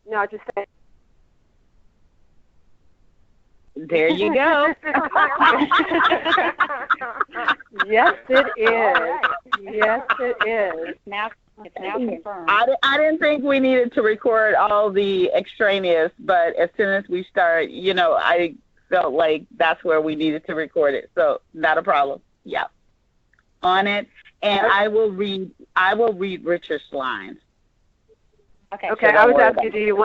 No, just say. There you go. Yes, it is. Right. Yes, it is. It's now confirmed. I didn't think we needed to record all the extraneous, but as soon as we start, I felt like that's where we needed to record it. So not a problem. Yeah. On it. And I will read Richard's lines. Okay. Okay, I was asking, do you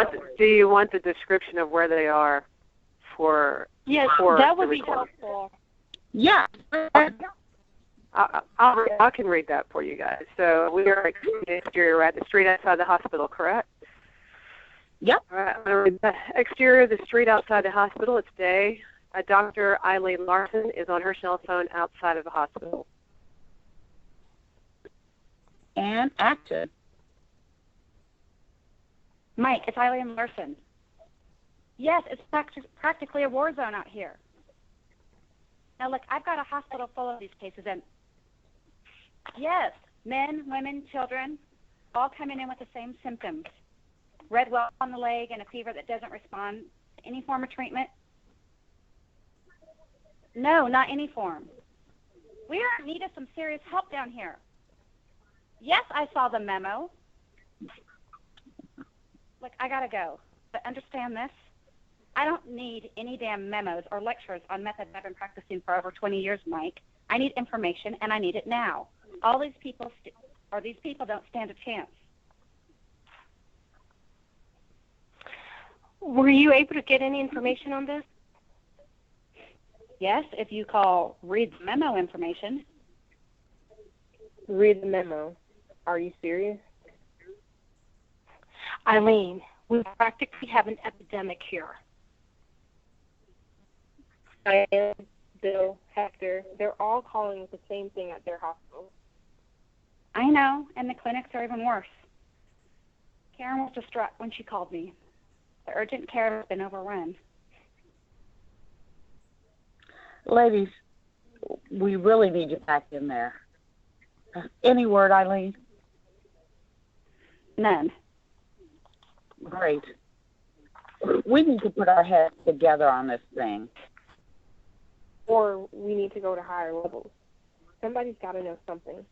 want the description of where they are for? Yes, for that would the be recording? helpful. Yeah. I can read that for you guys. So we are exterior at the street outside the hospital, correct? Yep. All right. I'm going to read the exterior of the street outside the hospital. It's day. Dr. Eileen Larson is on her cell phone outside of the hospital. And action. Mike, it's Eileen Larson. Yes, it's practically a war zone out here. Now, look, I've got a hospital full of these cases, and yes, men, women, children, all coming in with the same symptoms. Red welt on the leg and a fever that doesn't respond to any form of treatment. No, not any form. We are in need of some serious help down here. Yes, I saw the memo. Look, I gotta go, but understand this. I don't need any damn memos or lectures on methods I've been practicing for over 20 years, Mike. I need information, and I need it now. All these people, these people don't stand a chance. Were you able to get any information on this? Yes, if you call read the memo information. Read the memo. Are you serious? Eileen, we practically have an epidemic here. Diane, Bill, Hector, they're all calling it the same thing at their hospital. I know, and the clinics are even worse. Karen was distraught when she called me. The urgent care has been overrun. Ladies, we really need you back in there. Any word, Eileen? None. Great. We need to put our heads together on this thing. Or we need to go to higher levels. Somebody's got to know something.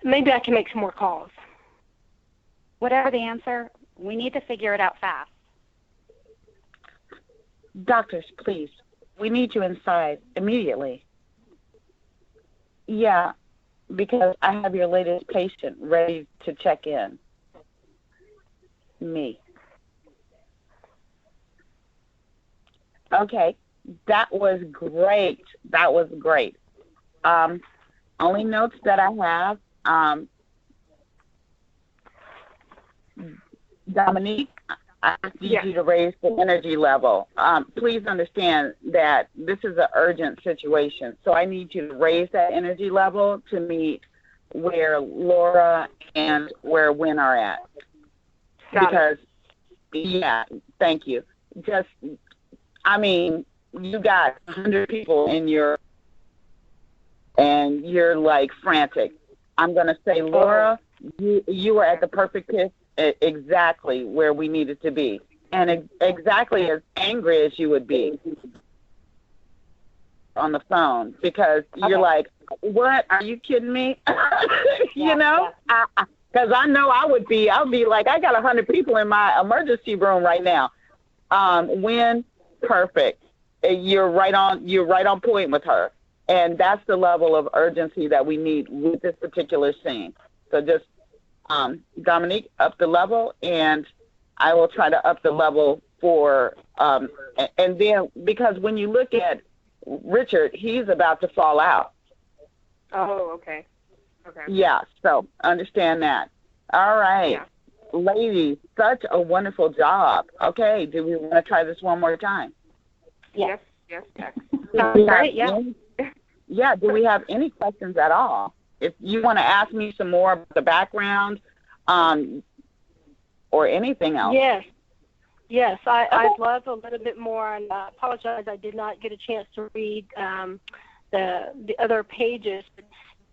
Maybe I can make some more calls. Whatever the answer, we need to figure it out fast. Doctors, please. We need you inside immediately. Yeah, because I have your latest patient ready to check in. Me. Okay, that was great. That was great. Only notes that I have, Dominique, I need you to raise the energy level. Please understand that this is an urgent situation, so I need you to raise that energy level to meet where Laura and where Wynn are at. Yeah, thank you. You got 100 people in and you're like frantic. I'm going to say, Laura, you were at the perfect pitch, exactly where we needed to be, and exactly as angry as you would be on the phone, because you're like, what? Are you kidding me? Because I know I would be like, I got 100 people in my emergency room right now. When perfect, you're right on point with her, and that's the level of urgency that we need with this particular scene. So just Dominique, up the level, and I will try to up the level for and then, because when you look at Richard, he's about to fall out. Oh, okay. Okay. Yeah, so understand that. All right. Yeah. Ladies, such a wonderful job. Okay, do we want to try this one more time? Yes. Great, yeah. Yeah, do we have any questions at all? If you want to ask me some more about the background or anything else. Yes, I'd love a little bit more, and I apologize I did not get a chance to read the other pages. But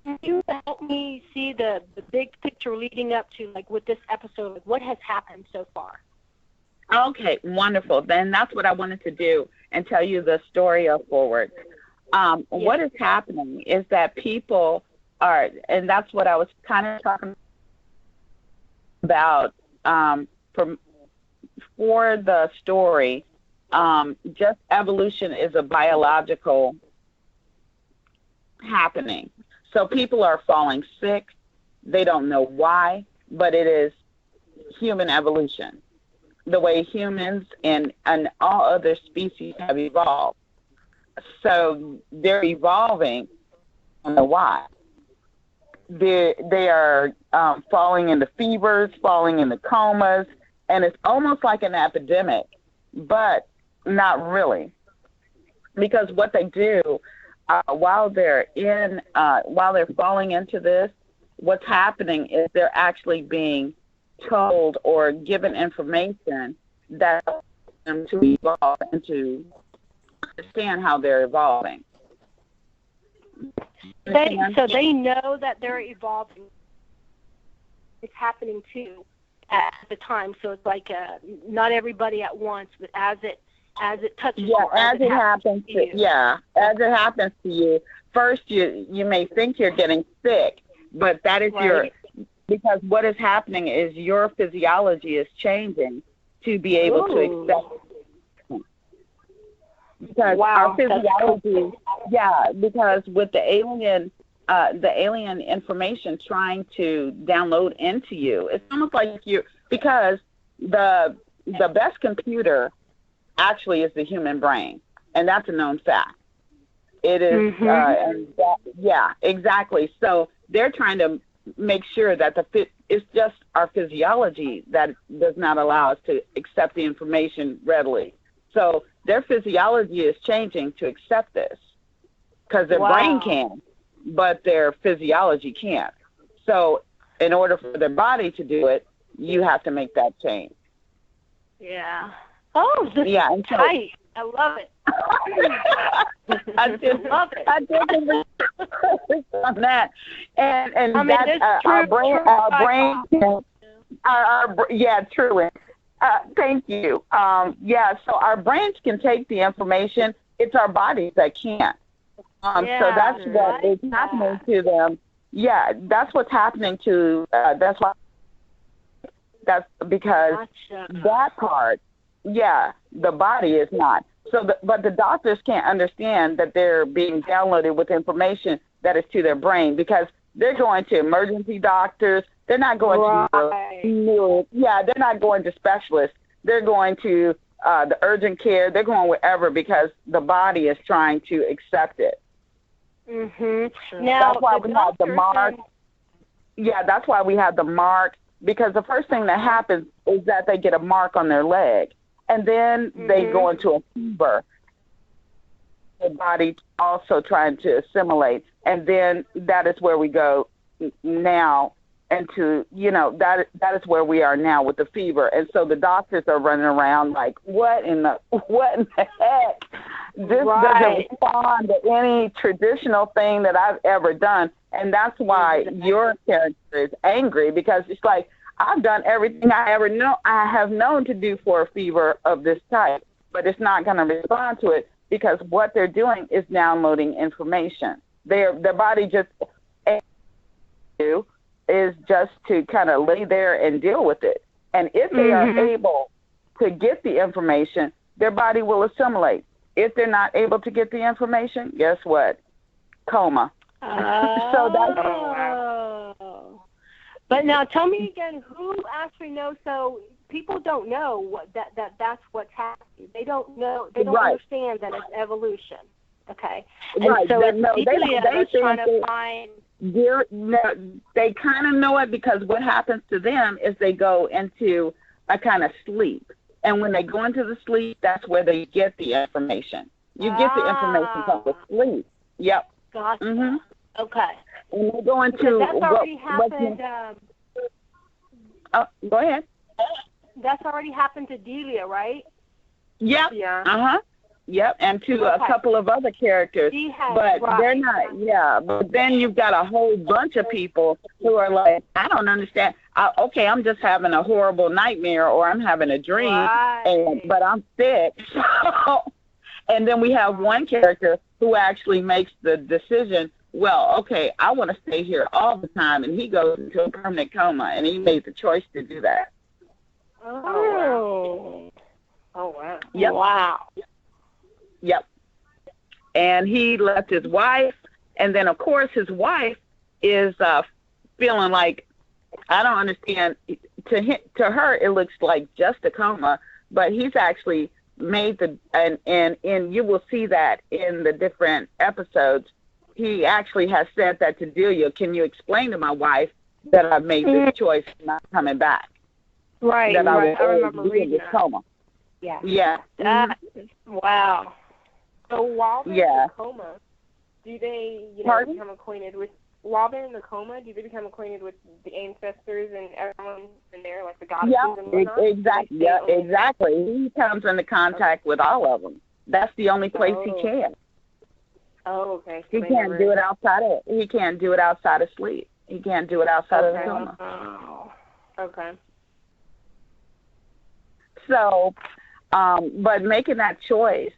can you help me see the big picture leading up to, like, with this episode, like, what has happened so far? Okay, wonderful. Then that's what I wanted to do and tell you the story of Forward. What is happening is that people are, and that's what I was kind of talking about for the story. Just evolution is a biological happening. So people are falling sick. They don't know why, but it is human evolution, the way humans and all other species have evolved. So they're evolving. I don't know why. They are falling into fevers, falling into comas, and it's almost like an epidemic, but not really, because what they do while they're falling into this, what's happening is they're actually being told or given information that helps them to evolve and to understand how they're evolving. So they know that they're evolving. It's happening too at the time. So it's like not everybody at once, but as it touches you, as it happens to you. First, you may think you're getting sick, but that is because what is happening is your physiology is changing to be able to accept it. Because our physiology, because with the alien information trying to download into you, it's almost like because the best computer actually is the human brain, and that's a known fact. It is, exactly. So they're trying to make sure that it's just our physiology that does not allow us to accept the information readily. So their physiology is changing to accept this because their brain can, but their physiology can't. So in order for their body to do it, you have to make that change. Yeah. Oh, this is tight. I love it. I did love it. I did on that, and I mean, that's our brain. Truly. Thank you. So our brains can take the information. It's our bodies that can't. So that's what is happening to them. Yeah, that's what's happening to. That's because that part. Yeah, the body is not. But the doctors can't understand that they're being downloaded with information that is to their brain because they're going to emergency doctors. They're not going to they're not going to specialists. They're going to the urgent care. They're going wherever because the body is trying to accept it. Mm-hmm. Now, that's why we have the mark. Yeah, that's why we have the mark because the first thing that happens is that they get a mark on their leg. And then they go into a fever, the body also trying to assimilate. And then that is where we go now into, that is where we are now with the fever. And so the doctors are running around like, what in the heck? This doesn't respond to any traditional thing that I've ever done. And that's why your character is angry because it's like, I've done everything I have known to do for a fever of this type, but it's not going to respond to it because what they're doing is downloading information. Their body just is just to kind of lay there and deal with it. And if they are able to get the information, their body will assimilate. If they're not able to get the information, guess what? Coma. So that's But now tell me again, who actually knows? So people don't know what that's what's happening. They don't know. They don't understand that it's evolution. Okay. And so it's trying to find. They kind of know it because what happens to them is they go into a kind of sleep. And when they go into the sleep, that's where they get the information. You get the information from the sleep. Yep. Gotcha. Mm-hmm. Okay. And they go into that's already happened. Go ahead. That's already happened to Delia, right? Yep. Yeah. Yep, and to a couple of other characters, but they're not. Yeah, but then you've got a whole bunch of people who are like, I don't understand. Okay, I'm just having a horrible nightmare, or I'm having a dream, but I'm sick. And then we have one character who actually makes the decision. Well, okay, I want to stay here all the time, and he goes into a permanent coma, and he made the choice to do that. Oh wow! Yep. Wow. Yep. And he left his wife, and then of course his wife is feeling like, I don't understand. To her it looks like just a coma, but he's actually made and you will see that in the different episodes. He actually has said that to Delia, can you explain to my wife that I've made this choice of not coming back? Right. That I remember reading this coma. Yeah. Yeah. Wow. So while they're in the coma, do they, become acquainted with? While they're in the coma, do they become acquainted with the ancestors and everyone in there, like the goddesses and whatnot? Exactly. Yeah, exactly. He comes into contact with all of them. That's the only place he can. Oh, okay. So he can't do it outside of. He can't do it outside of sleep. He can't do it outside of the coma. Oh. Okay. So, but making that choice,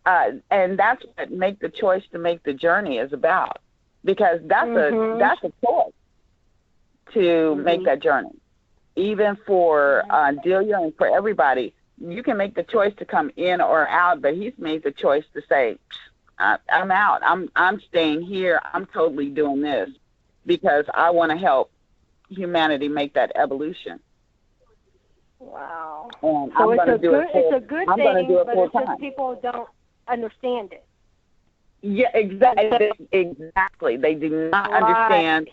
and that's what make the choice to make the journey is about, because that's a choice to make that journey. Even for Delia and for everybody, you can make the choice to come in or out, but he's made the choice to say, I'm out. I'm staying here. I'm totally doing this because I want to help humanity make that evolution. Wow. And so it's a good thing, but it's just people don't understand it. Yeah, exactly. They do not understand.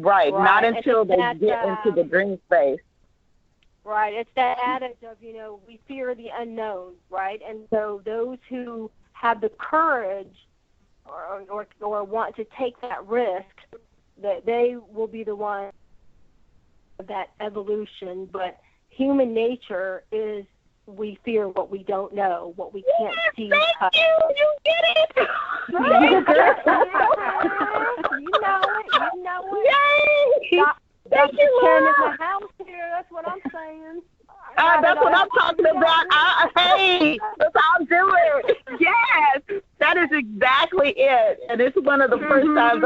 Right. Not until they get into the dream space. Right. It's that adage of, we fear the unknown, right? And so those who have the courage or want to take that risk, that they will be the ones of that evolution. But human nature is we fear what we don't know, what we can't see. Thank you. You get it. You know it. Yay! Thank you, Ken in the house here. That's what I'm saying. That's what I'm talking about. Hey, that's how I'm doing. Yes, that is exactly it. And it's one of the first times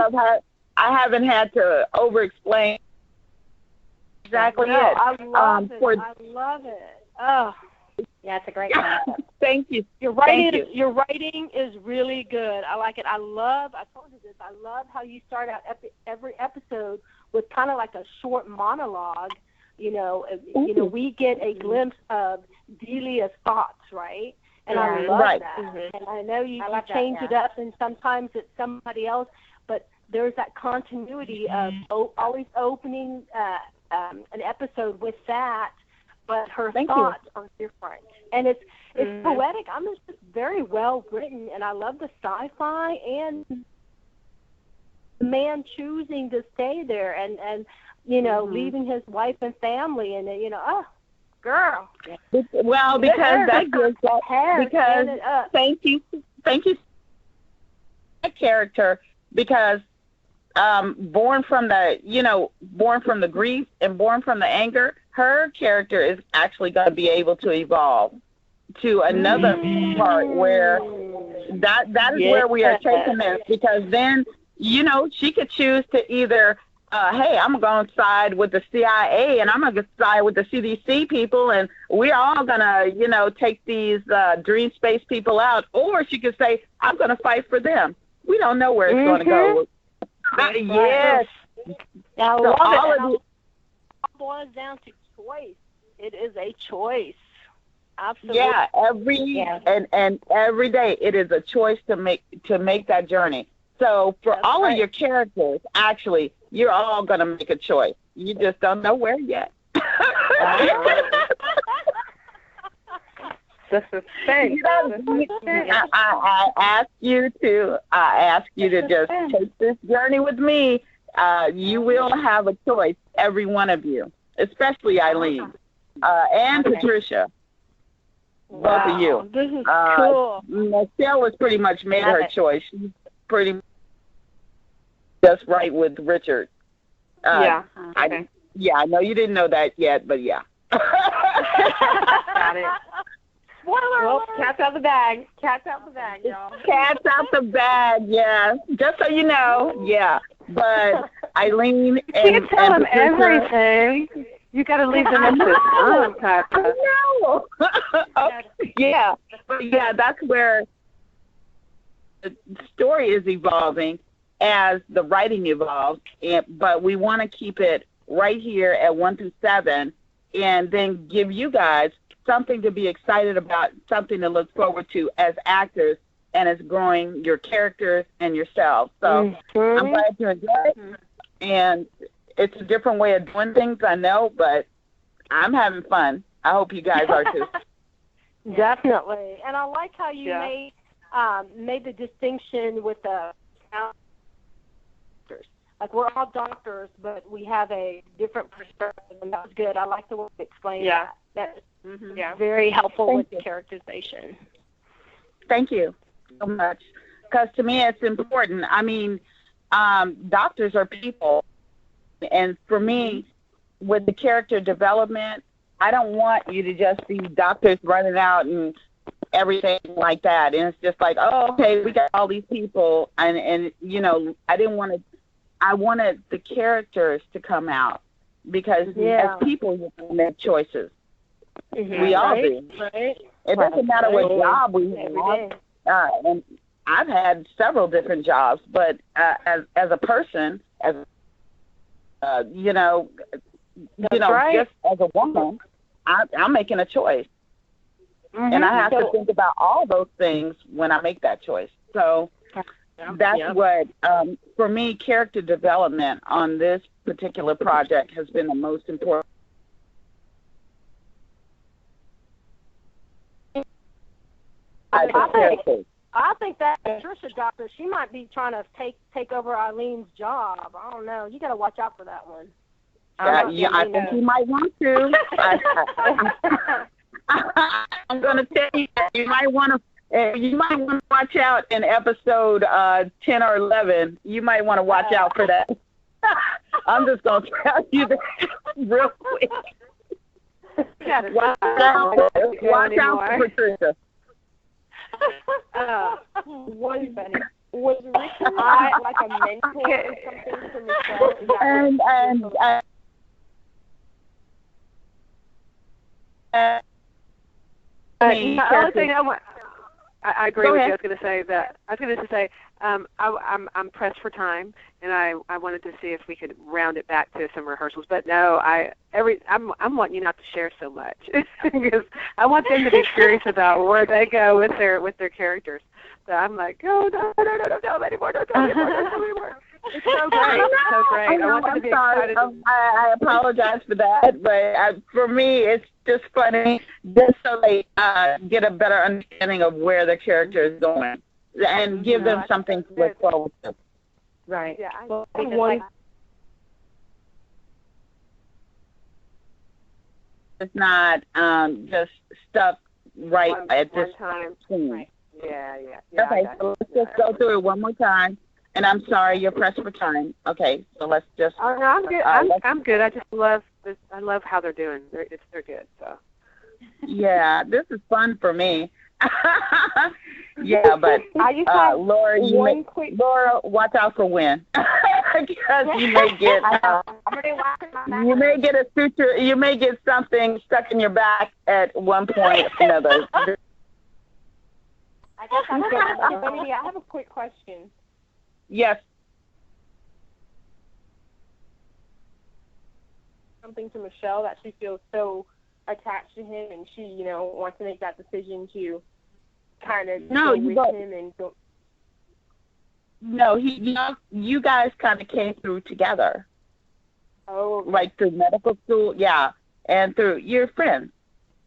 I haven't had to over-explain exactly it. I love it. Oh, yeah, it's a great concept. Thank you. Your writing is really good. I like it. I told you this, I love how you start out every episode with kind of like a short monologue. We get a glimpse of Delia's thoughts, right? And I love that. Mm-hmm. And I know you change it up, and sometimes it's somebody else, but there's that continuity of always opening an episode with that, but her thoughts are different. And it's poetic. It's just very well written, and I love the sci-fi and the man choosing to stay there and leaving his wife and family, and girl. Well, because that gives that. Thank you. That character, because born from the grief and born from the anger, her character is actually going to be able to evolve to another part where that is where we are taking this, because then she could choose to either hey, I'm going to side with the CIA and I'm going to side with the CDC people, and we're all going to, take these dream space people out. Or she could say, I'm going to fight for them. We don't know where it's going to go. Yes. I love it. It boils down to choice. It is a choice. Absolutely. Yeah, and every day it is a choice to make that journey. So for all of your characters, actually, you're all going to make a choice. You just don't know where yet. I ask you to just take this journey with me. You will have a choice, every one of you, especially Eileen and Patricia. Both of you. This is cool. Michelle has pretty much made her choice. She's pretty much just right with Richard. Okay. I know you didn't know that yet, but yeah. Got it. Well, cat's out the bag. Cat's out the bag, y'all. Cat's out the bag, yeah. Just so you know, yeah. But Eileen and You tell them Patricia, everything. You got to leave them in this. I know. Yeah, but yeah, that's where the story is evolving as the writing evolves. But we want to keep it right here at 1 through 7, and then give you guys something to be excited about, something to look forward to as actors, and as growing your characters and yourselves. So I'm glad you enjoyed it. And it's a different way of doing things, I know, but I'm having fun. I hope you guys are too. Definitely. And I like how you made the distinction with the doctors. Like, we're all doctors, but we have a different perspective, and that was good. I like the way you explained that. That is very helpful with the characterization. Thank you so much. Because to me, it's important. I mean, doctors are people. And for me, with the character development, I don't want you to just see doctors running out and everything like that. And it's just like, oh, okay, we got all these people. And you know, I wanted the characters to come out, because as people, you can make choices. We all do. Right. It doesn't matter what job we have. And I've had several different jobs, but as a person, as just as a woman, I'm making a choice, and I have to think about all those things when I make that choice. So that's what, for me, character development on this particular project has been the most important. I think that Patricia doctor, she might be trying to take over Eileen's job. I don't know. You got to watch out for that one. I think you might want to. I'm going to tell you that you might want to watch out in episode 10 or 11. You might want to watch out for that. I'm just going to tell you that real quick. Watch out for Patricia. Was Richard like a mentor or something for Michelle? The other thing I agree with you. I was going to say I'm pressed for time, and I wanted to see if we could round it back to some rehearsals. But no, I'm wanting you not to share so much, because I want them to be curious about where they go with their characters. So I'm like, oh no, don't tell me anymore, don't tell me anymore. It's so great. It's so great. I want them to be excited. I apologize for that, but for me, it's just funny, just so they get a better understanding of where the character is going, and give them something to look forward to. Right. Yeah. It's not just stuck right at this time. scene. Yeah. Okay, so let's just go through it one more time. And I'm sorry, you're pressed for time. Okay, so let's just. Oh no, I'm good. I'm good. I just love this. I love how they're doing. They're good. So. Yeah, this is fun for me. Yeah, but Laura, Laura, watch out for Win, because you may get you may get something stuck in your back at one point or another. I have a quick question. Yes. Something to Michelle that she feels so attached to him, and she, wants to make that decision to kind of go with him and go. No, you guys kind of came through together. Oh. Okay. Like through medical school, yeah, and through your friends,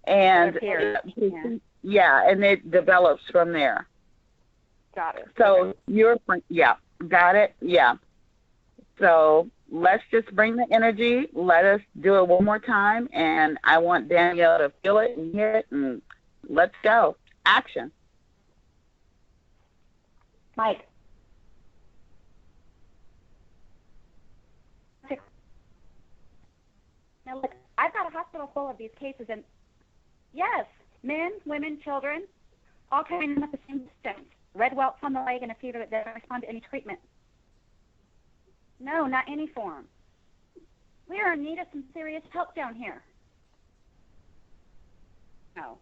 and and it develops from there. Got it. So your friend, got it, yeah. So let's just bring the energy. Let us do it one more time, and I want Danielle to feel it and hear it and let's go. Action. Mike. Now, look, I've got a hospital full of these cases, and yes, men, women, children, all coming in with the same symptoms. Red welts on the leg and a fever that doesn't respond to any treatment. No, not any form. We are in need of some serious help down here. No.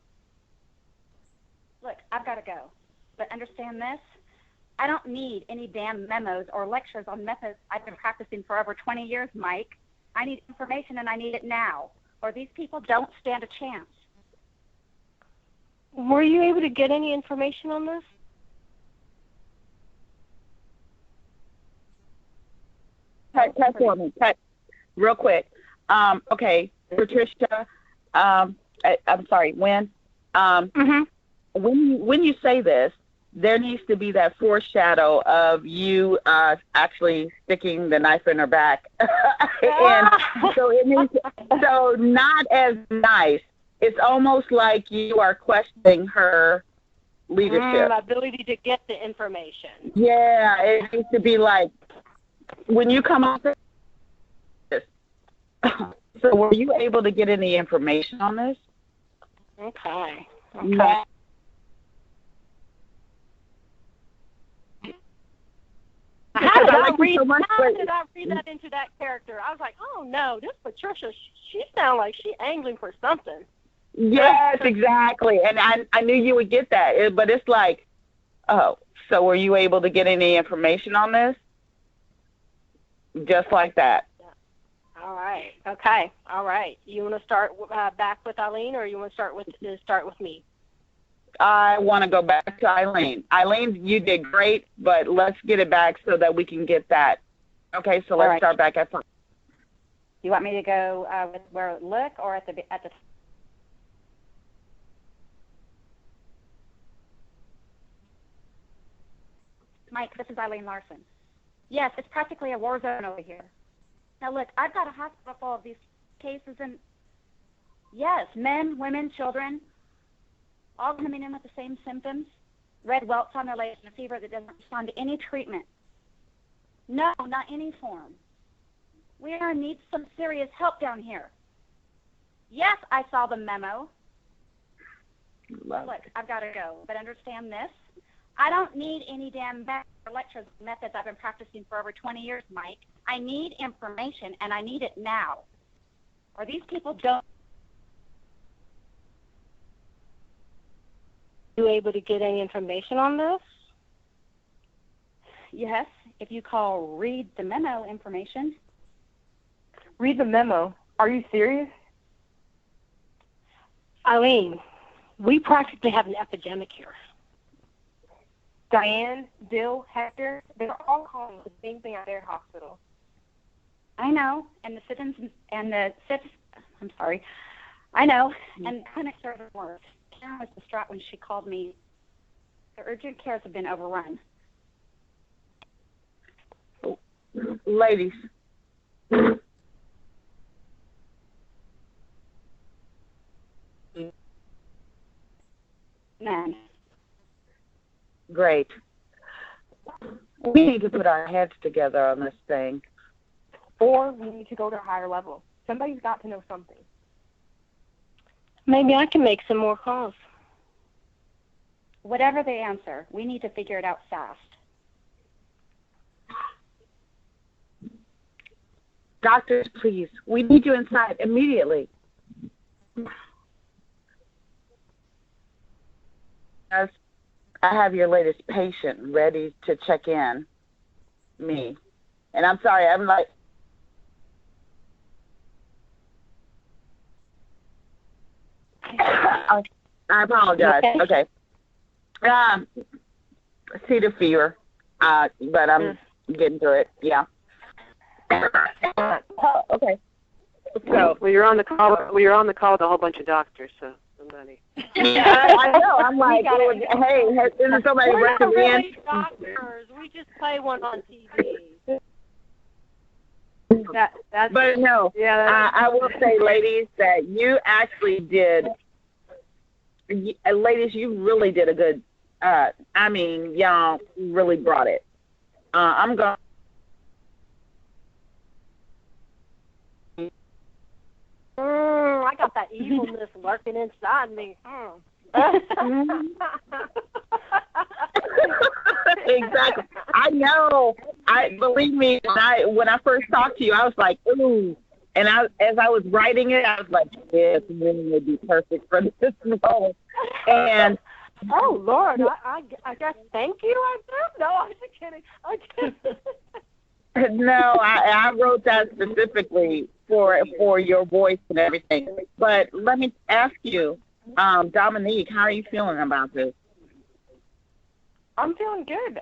Look, I've got to go. But understand this, I don't need any damn memos or lectures on methods I've been practicing for over 20 years, Mike. I need information, and I need it now, or these people don't stand a chance. Were you able to get any information on this? Cut for me. Cut real quick. Okay, Patricia. I'm sorry. When you say this, there needs to be that foreshadow of you actually sticking the knife in her back, and so it needs so not as nice. It's almost like you are questioning her leadership, ability to get the information. Yeah, it needs to be like when you come up. So, were you able to get any information on this? Okay. Yeah. How did I read that into that character? I was like, oh no, this Patricia, she sounds like she's angling for something. Yes, exactly. And I knew you would get that. But it's like, oh, so were you able to get any information on this? Just like that. All right. Okay. All right. You want to start back with Eileen, or you want to start with me? I want to go back to Eileen. Eileen, you did great, but let's get it back so that we can get that. Okay, so let's start back at 5. You want me to go with where it look, or at the Mike, this is Eileen Larson. Yes, it's practically a war zone over here. Now, look, I've got a hospital full of these cases, and yes, men, women, children, all coming in with the same symptoms, red welts on their legs and a fever that doesn't respond to any treatment. No, not any form. We are in need of some serious help down here. Yes, I saw the memo. Look, I've got to go, but understand this. I don't need any damn lectures methods I've been practicing for over 20 years, Mike. I need information, and I need it now. Or these people don't. Are you able to get any information on this? Yes, if you call read the memo information. Read the memo? Are you serious? Eileen, we practically have an epidemic here. Diane, Bill, Hector, they're all calling the same thing at their hospital. I know, and the citizens and the I'm sorry. I know, and the clinics are worse. Karen was distraught when she called me. The urgent cares have been overrun. Ladies. Men. Great. We need to put our heads together on this thing. Or we need to go to a higher level. Somebody's got to know something. Maybe I can make some more calls. Whatever they answer, we need to figure it out fast. Doctors, please. We need you inside immediately. As I have your latest patient ready to check in. Me. And I'm sorry, I'm like... I apologize. Okay. Cedar fever, but I'm getting through it. Yeah. Okay. So you're on the call. Well, you're on the call with a whole bunch of doctors. So somebody. Yeah, I know. I'm like, hey, isn't somebody recommend? Doctors, we just play one on TV. But no, I will say, ladies, that you actually did ladies, you really did a good. Y'all really brought it. I'm going. I got that evilness lurking inside me. Exactly. I know. Believe me, when I first talked to you, I was like, ooh. And as I was writing it, I was like, this woman would be perfect for this role. And oh Lord, I guess thank you. I guess no, I'm just kidding. No, I wrote that specifically for your voice and everything. But let me ask you, Dominique, how are you feeling about this? I'm feeling good.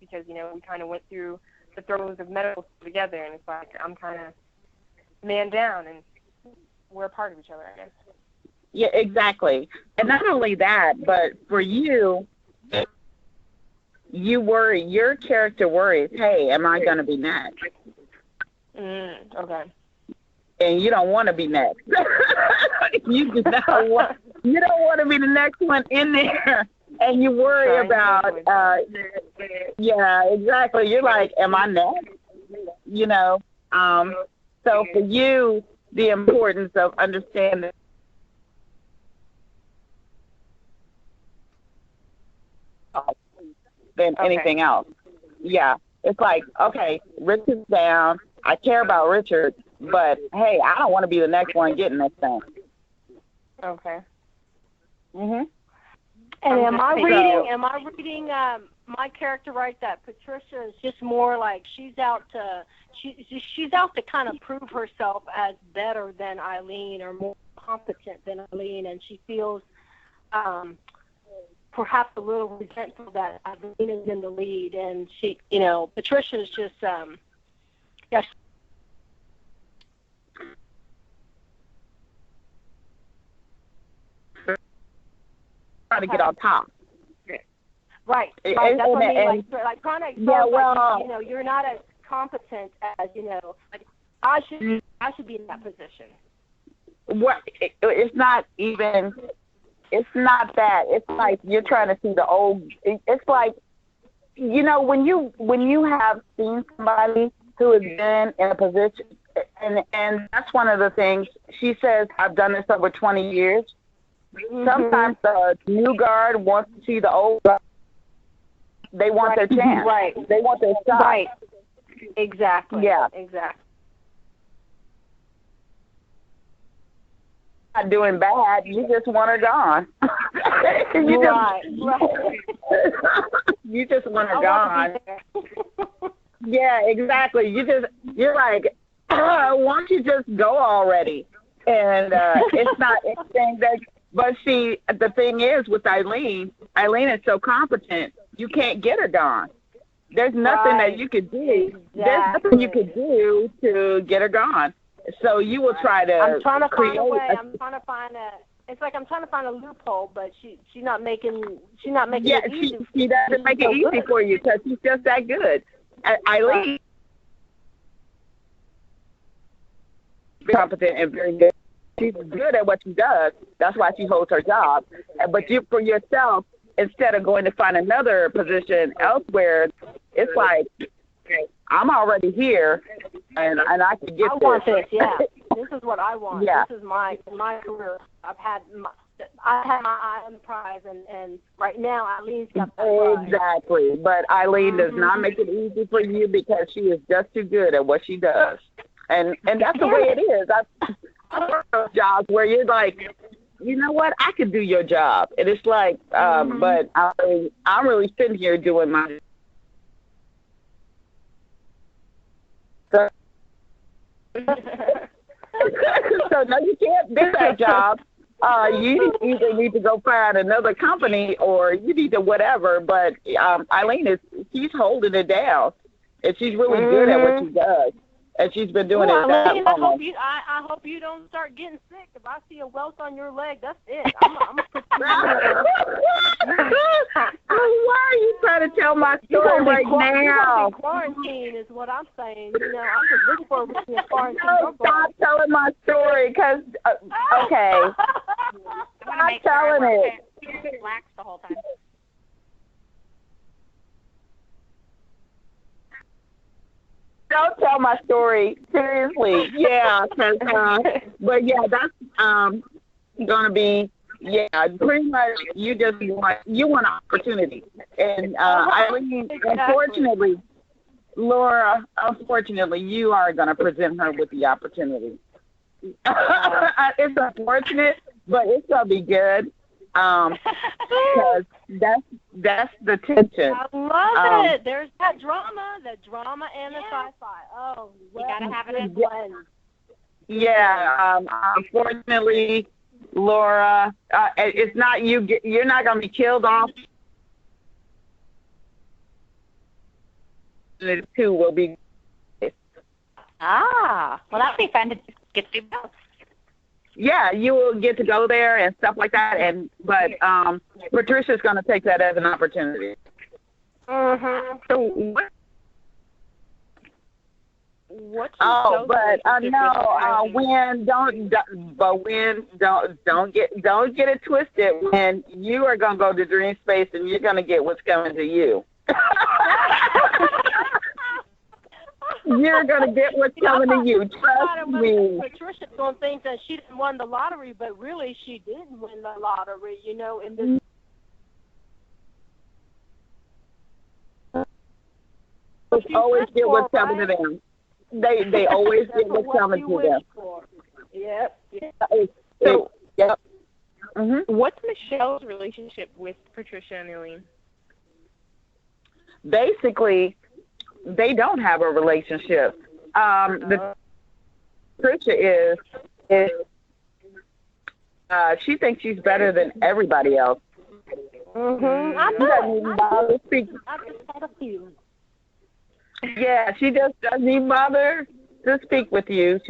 Because, we kind of went through the throes of medical school together, and it's like I'm kind of man down, and we're a part of each other, I guess. Yeah, exactly. And not only that, but for you worry, your character worries, hey, am I going to be next? Okay. And you don't want to be next. You do not want. You don't want to be the next one in there. And you worry about, yeah, exactly. You're like, am I next? So for you, the importance of understanding than anything else. Yeah. It's like, okay, Richard's down. I care about Richard, but hey, I don't want to be the next one getting this thing. Okay. Mhm. And am I reading my character right, that Patricia is just more like she's out to kind of prove herself as better than Eileen or more competent than Eileen, and she feels perhaps a little resentful that Eileen is in the lead, and she, Patricia's just trying to get on top. Right. That's what I mean. Like trying to expose, you're not as competent as, like I should be in that position. What? It's not even. It's not that. It's like you're trying to see the old. It's like, when you have seen somebody who has been in a position, and that's one of the things she says. I've done this over 20 years. Mm-hmm. Sometimes the new guard wants to see the old guard. They want their chance. Right. They want their shot. Right. Exactly. Yeah. Exactly. Not doing bad. You just want her gone. Right. You just want her gone. Yeah, exactly. You're like, why don't you just go already? And it's not anything that. But see, the thing is with Eileen is so competent, you can't get her gone. There's nothing that you could do. Exactly. There's nothing you could do to get her gone. So you will try to. I'm trying to find a way. It's like I'm trying to find a loophole, but she's not making it easy. She doesn't make it easy for you because she's just that good. Eileen is competent and very good. She's good at what she does. That's why she holds her job. But you, for yourself, instead of going to find another position elsewhere, it's like, I'm already here, and I can get I want this, yeah. This is what I want. Yeah. This is my career. I had my eye on the prize, and right now Eileen's got the prize. Exactly. But Eileen does not make it easy for you because she is just too good at what she does. And that's the way it is. I've worked jobs where you're like, you know what, I could do your job. And it's like, but I'm really sitting here doing my so no, you can't do that job. You either need to go find another company or you need to whatever. But Eileen she's holding it down, and she's really good at what she does. and she's been doing it that long. I hope you don't start getting sick. If I see a welt on your leg, that's it. I'm gonna put you Why are you trying to tell my story right now? You're gonna be quarantined, is what I'm saying. I'm just looking for a reason to quarantine. No, stop telling my story, because okay. Stop telling it. Relax the whole time. Don't tell my story. Seriously. Yeah. But yeah, that's gonna be pretty much you just want an opportunity. And Eileen, unfortunately, Laura, you are gonna present her with the opportunity. It's unfortunate, but it's gonna be good. Because that's the tension. I love it. There's that drama and the sci-fi. Oh, you gotta have it in blend. Yeah. Unfortunately, Laura, it's not you. You're not gonna be killed off. The two will be. Well, that'd be fun to get to do both. Yeah, you will get to go there and stuff like that, but Patricia's going to take that as an opportunity. So what's don't get it twisted. When you are going to go to Dream Space and you're going to get what's coming to you. You're going to get what's coming to you. Trust me. Patricia's going to think that she didn't win the lottery, but really she didn't win the lottery, in this. Always get what's coming to them. They always get what's coming to them. Yep. So, yep. What's Michelle's relationship with Patricia and Eileen? Basically, they don't have a relationship. Patricia is she thinks she's better than everybody else. I just had a feeling. Yeah, she just doesn't even bother to speak with you.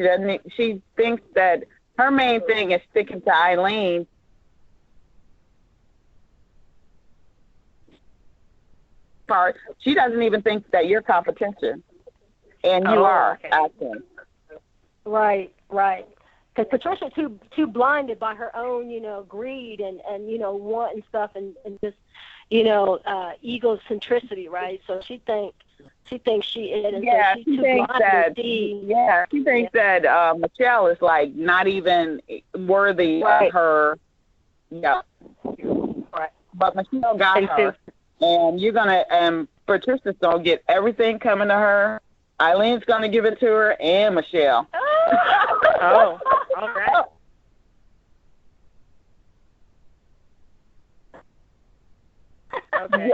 She thinks that her main thing is sticking to Eileen. She doesn't even think that you're competition, and you are acting. Right. Because Patricia's too blinded by her own, greed and want and stuff, and just, egocentricity, right? So she thinks she is, and so she's too blind to see. Yeah, she thinks that Michelle is like not even worthy of her. Yeah. Right. But Michelle got her. And Patricia's going to get everything coming to her. Eileen's going to give it to her, and Michelle. All right. Okay.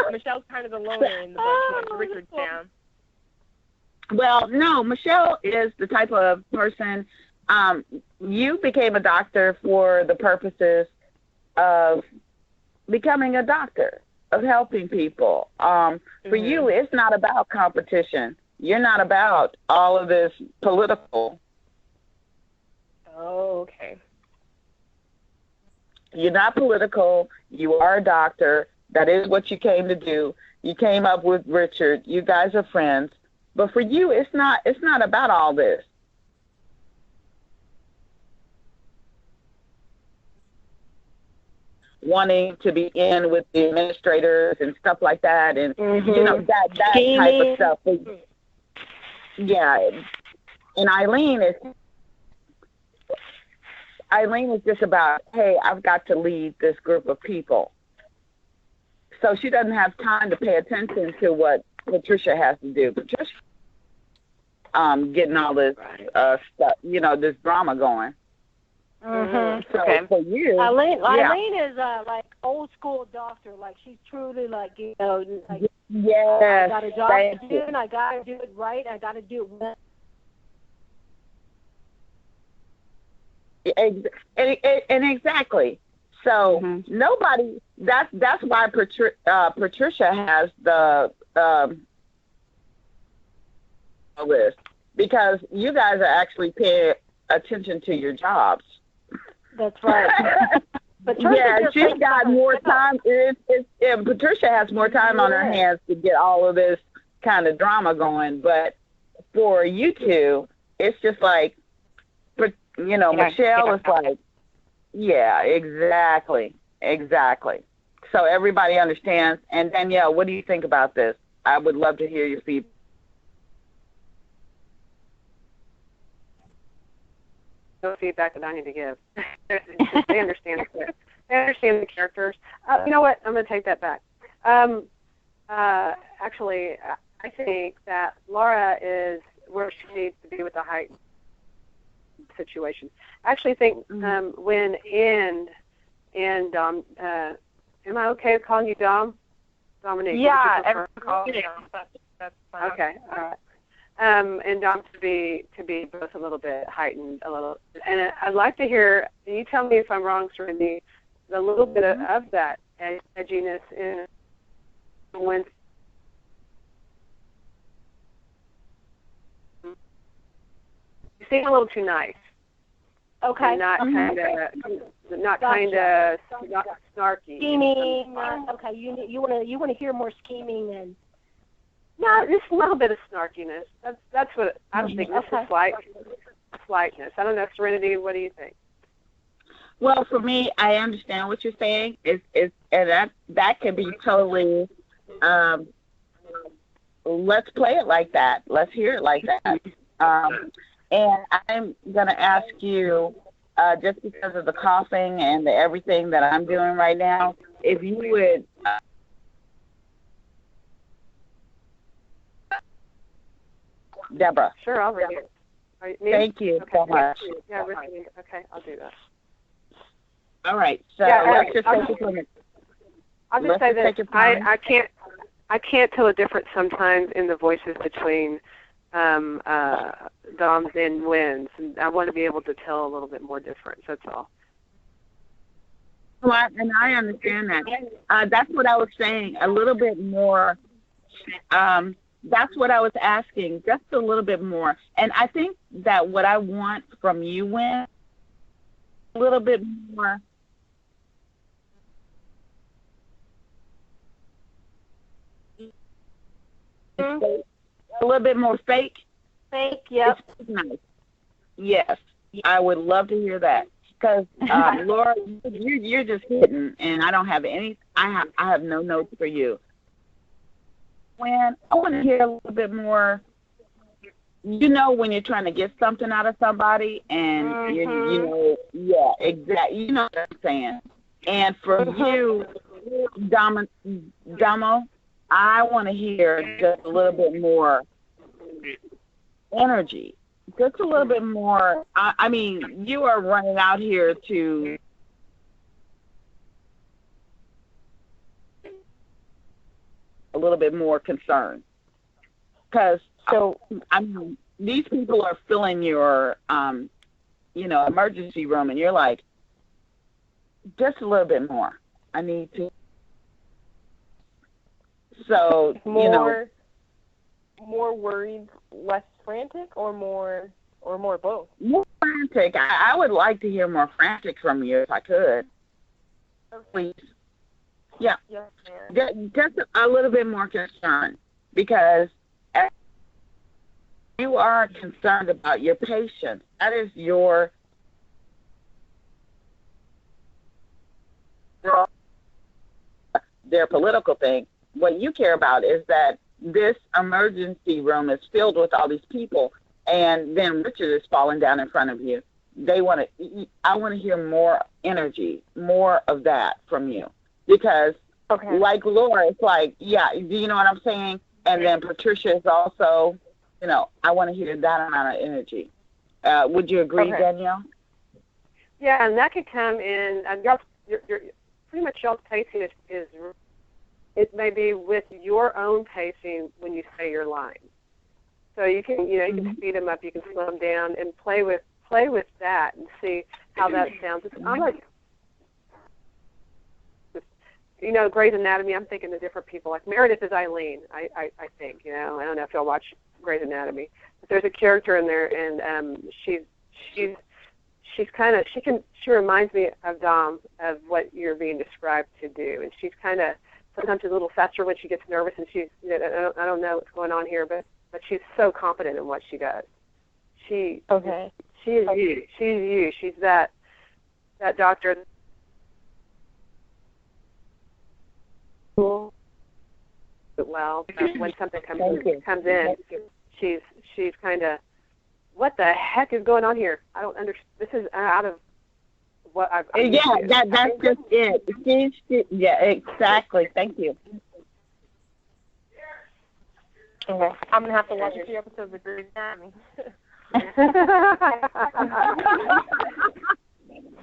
Michelle's kind of the loner in the bunch. Richard's down. Well, no, Michelle is the type of person, you became a doctor for the purposes of becoming a doctor, of helping people. For you, it's not about competition. You're not about all of this political. Oh, okay. You're not political. You are a doctor. That is what you came to do. You came up with Richard. You guys are friends. But for you, it's not about all this. Wanting to be in with the administrators and stuff like that, and that type of stuff. Yeah, and Eileen is just about, hey, I've got to lead this group of people. So she doesn't have time to pay attention to what Patricia has to do. Patricia, getting all this stuff, this drama going. So for you, Eileen is like old school doctor. Like she's truly like yes. I got a job to do, and I got to do it right. I got to do it well. And exactly. So nobody. That's why Patricia has the list. because you guys are actually paying attention to your jobs. That's right. But she's got more time. Patricia has more time on her hands to get all of this kind of drama going. But for you two, it's just like, Michelle is like, yeah, exactly. So everybody understands. And Danielle, what do you think about this? I would love to hear your feedback. No feedback that I need to give. They understand it. They understand the characters. You know what? I'm going to take that back. Actually, I think that Laura is where she needs to be with the height situation. I actually think when and Dom, am I okay with calling you Dom? Dominique? Yeah, everyone calls me Dom. That's fine. Okay, all right. And Dom to be both a little bit heightened, a little, and I'd like to hear. You tell me if I'm wrong, Serenity. A little bit of that edginess in when you seem a little too nice. Okay. Not kind of snarky. Scheming. Okay. You want to hear more scheming and. No, just a little bit of snarkiness. That's what I think. This is slightness. I don't know, Serenity. What do you think? Well, for me, I understand what you're saying. And that can be totally. Let's play it like that. Let's hear it like that. And I'm gonna ask you, just because of the coughing and the everything that I'm doing right now, if you would. Deborah. Sure, I'll read it. Thank you so much. Yeah, okay, I'll do that. All right, so let's just take a minute. I'll just say this. I can't tell a difference sometimes in the voices between Doms and Wynn's, and I want to be able to tell a little bit more difference. That's all. Well, and I understand that. That's what I was saying. A little bit more. That's what I was asking, just a little bit more. And I think that what I want from you, Wynn, a little bit more. A little bit more fake. Fake, yep. It's nice. Yes, I would love to hear that. Because Laura, you're just hitting, and I don't have any. I have no notes for you. When I want to hear a little bit more, when you're trying to get something out of somebody, and yeah, exactly, you know what I'm saying. And for you, Damo, I want to hear just a little bit more energy, just a little bit more. I mean, you are running out here to. A little bit more concern, because these people are filling your emergency room, and you're like, just a little bit more. I need to. So more worried, less frantic, or more both. More frantic. I would like to hear more frantic from you if I could. Okay. Please. Yeah, yes, just a little bit more concern, because you are concerned about your patient. That is their political thing. What you care about is that this emergency room is filled with all these people, and then Richard is falling down in front of you. I want to hear more energy, more of that from you. Because, like Laura, it's like, yeah, do you know what I'm saying? And then Patricia is also, I want to hear that amount of energy. Would you agree, Danielle? Yeah, and that could come in, you're pretty much y'all's pacing is it may be with your own pacing when you say your lines. So you can, you can speed them up, you can slow them down, and play with that and see how that sounds. I'm like, Grey's Anatomy, I'm thinking of different people. Like Meredith is Eileen, I think. I don't know if y'all watch Grey's Anatomy. there's a character in there, and she reminds me of Dom, of what you're being described to do, and she's kind of sometimes a little faster when she gets nervous, and she's I don't know what's going on here, but she's so confident in what she does. She is you. She's you. She's that doctor. Well, when something comes in, she's kind of, what the heck is going on here? I don't understand. This is out of what I've. That's just it. Yeah, exactly. Thank you. Okay, I'm gonna have to watch a few episodes of Grey's Anatomy.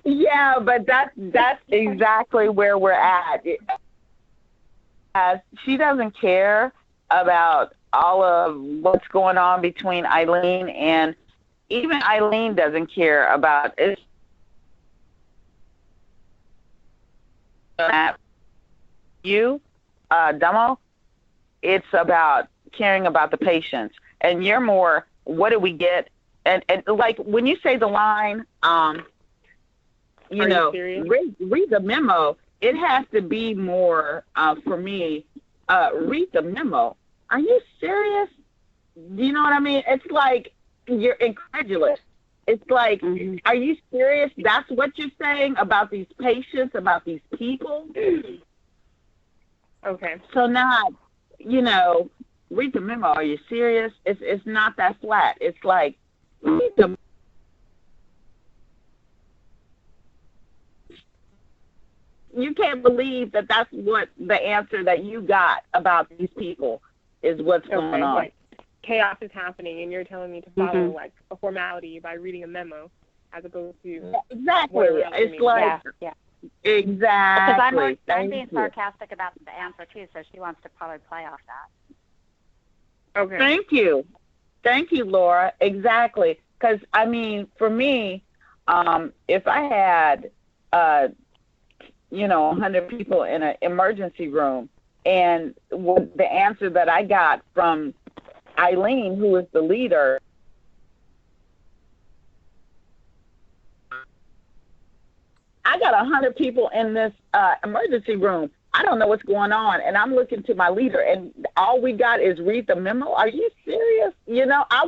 Yeah, but that's exactly where we're at. As she doesn't care about all of what's going on between Eileen, and even Eileen doesn't care about it. You, Demo, it's about caring about the patients, and you're more, what do we get? And like when you say the line, read the memo. It has to be more for me. Read the memo. Are you serious? Do you know what I mean? It's like you're incredulous. It's like, are you serious? That's what you're saying about these patients, about these people? Okay. So now, read the memo. Are you serious? It's not that flat. It's like, read the. You can't believe that that's what the answer that you got about these people is what's going on. Like, chaos is happening, and you're telling me to follow like a formality by reading a memo, as opposed to exactly. It's like exactly. Because I'm being sarcastic about the answer too, so she wants to probably play off that. Okay. Thank you, Laura. Exactly. Because I mean, for me, if I had 100 people in an emergency room, and the answer that I got from Eileen, who is the leader, I got 100 people in this emergency room. I don't know what's going on, and I'm looking to my leader, and all we got is read the memo. Are you serious? I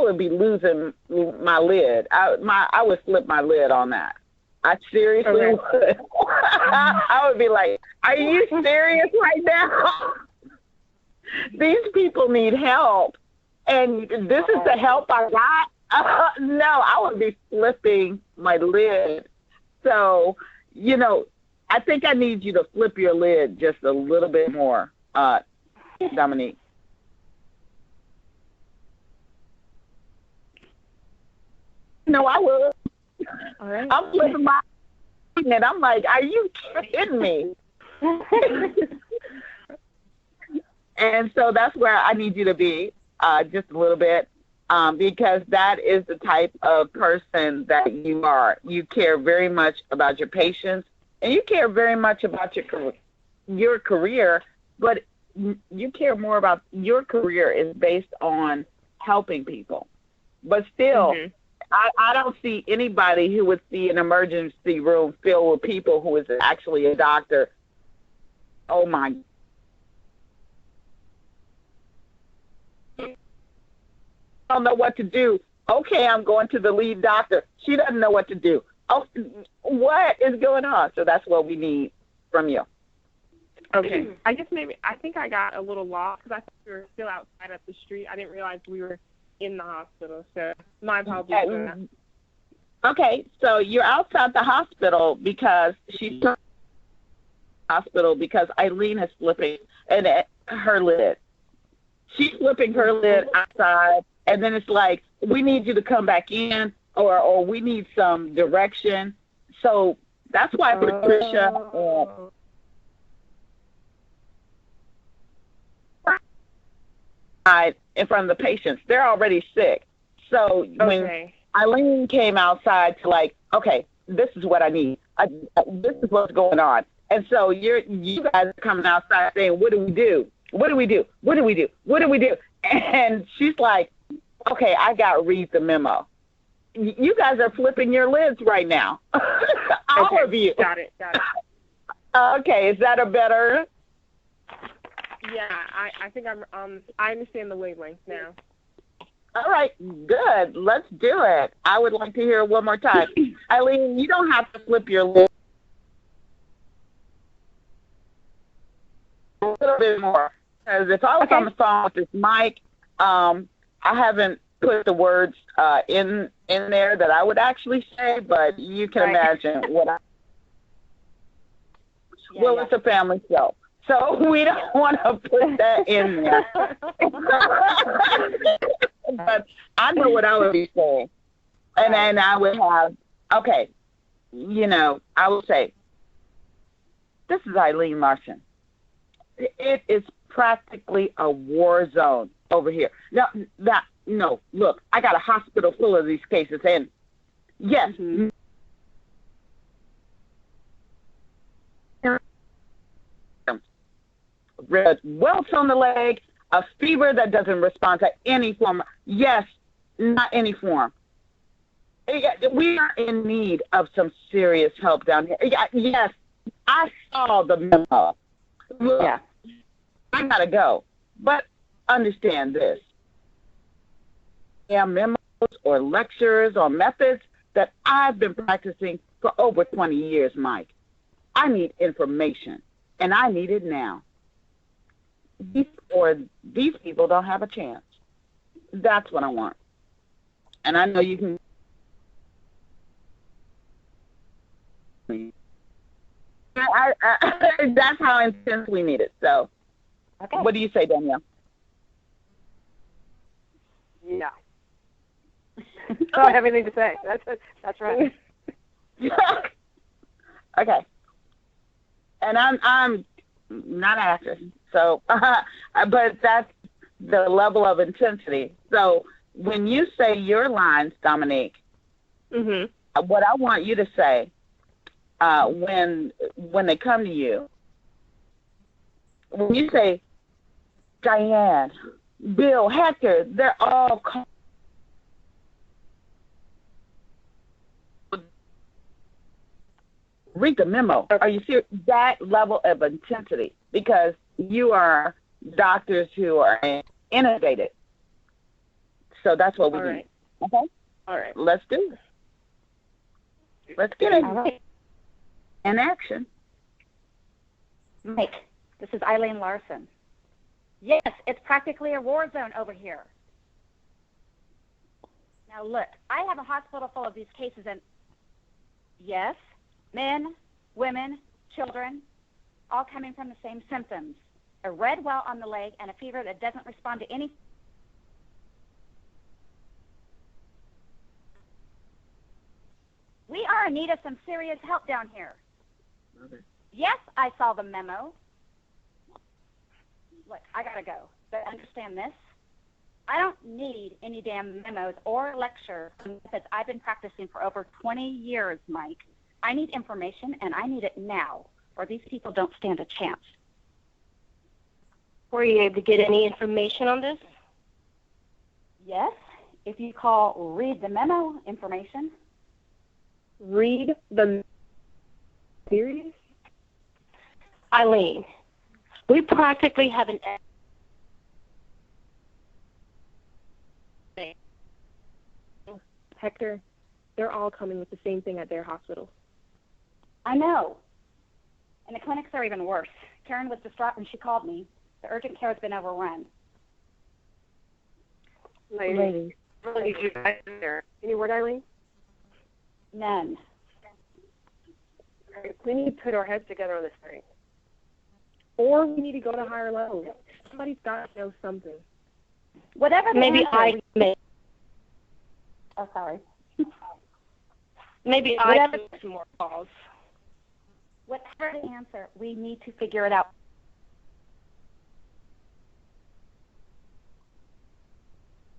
would be losing my lid. I would flip my lid on that. I seriously would. I would be like, are you serious right now? These people need help, and this is the help I got? No, I would be flipping my lid. So, I think I need you to flip your lid just a little bit more, Dominique. No, I would. All right. I'm flipping my lid, and I'm like, are you kidding me? And so that's where I need you to be, just a little bit, because that is the type of person that you are. You care very much about your patients, and you care very much about your career, but you care more about your career is based on helping people. But still, I don't see anybody who would see an emergency room filled with people who is actually a doctor. Oh, my God. I don't know what to do. Okay, I'm going to the lead doctor. She doesn't know what to do. Oh, what is going on? So that's what we need from you. Okay. I think I got a little lost because I thought we were still outside up the street. I didn't realize we were in the hospital. So my apologies for that. Okay, so you're outside the hospital because she's hospital because Eileen is flipping her lid. She's flipping her lid outside, and then it's like, we need you to come back in, or we need some direction. So that's why Patricia in front of the patients. They're already sick. So when Eileen came outside to like, okay, this is what I need. This is what's going on. And so you guys are coming outside saying, what do we do? What do we do? What do we do? What do we do? And she's like, okay, I got to read the memo. You guys are flipping your lids right now. All of you. Got it. Okay, is that a better? Yeah, I think I understand the wavelength now. All right, good. Let's do it. I would like to hear it one more time. Eileen, you don't have to flip your lips. A little bit more. Because if I was on the phone with this mic, I haven't put the words in there that I would actually say, but you can imagine what I... It's a family show. So we don't want to put that in there. But I know what I would be saying. And then I would have, I would say, this is Eileen Larson. It is practically a war zone over here. No, look, I got a hospital full of these cases. And yes, red welts on the leg, a fever that doesn't respond to any form. Yes, not any form. We are in need of some serious help down here. Yes, I saw the memo. Look, I gotta go. But understand this. There are memos or lectures or methods that I've been practicing for over 20 years, Mike. I need information, and I need it now. These people don't have a chance. That's what I want. And I know you can. That's how intense we need it. So, what do you say, Danielle? Yeah. I don't have anything to say. That's right. Okay. And I'm not an actress, so but that's the level of intensity. So when you say your lines, Dominique, what I want you to say when they come to you, when you say Diane, Bill, Hector, they're all read the memo. Are you serious? That level of intensity, because you are doctors who are innovative. So that's what we need. Okay? All right. Let's do it. Let's get it. Right. In action. Mike, this is Eileen Larson. Yes, it's practically a war zone over here. Now look, I have a hospital full of these cases, and yes, men, women, children, all coming from the same symptoms. A red welt on the leg and a fever that doesn't respond to any. We are in need of some serious help down here. Okay. Yes, I saw the memo. Look, I gotta go. But understand this. I don't need any damn memos or lectures because I've been practicing for over 20 years, Mike. I need information, and I need it now, or these people don't stand a chance. Were you able to get any information on this? Yes, if you call read the memo information. Read the serious? Eileen, we practically have an Hector, they're all coming with the same thing at their hospital. I know. And the clinics are even worse. Karen was distraught when she called me. The urgent care has been overrun. Ladies. Really need you guys in there. Any word, Eileen? None. All right, we need to put our heads together on this thing. Or we need to go to higher levels. Somebody's got to know something. Whatever the maybe answer, I may. Oh, sorry. Maybe I can make some more calls. Whatever the answer, we need to figure it out.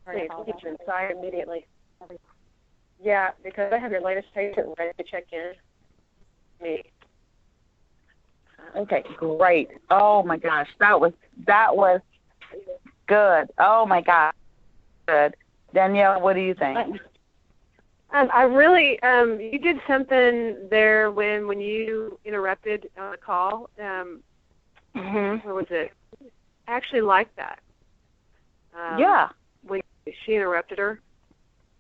All right, we'll get you inside immediately. Yeah, because I have your latest patient ready to check in. Me. Okay, great. Oh my gosh, that was Good. Oh my God. Good. Danielle, what do you think? I really, you did something there when you interrupted on the call. What was it? I actually liked that. Yeah. When she interrupted her,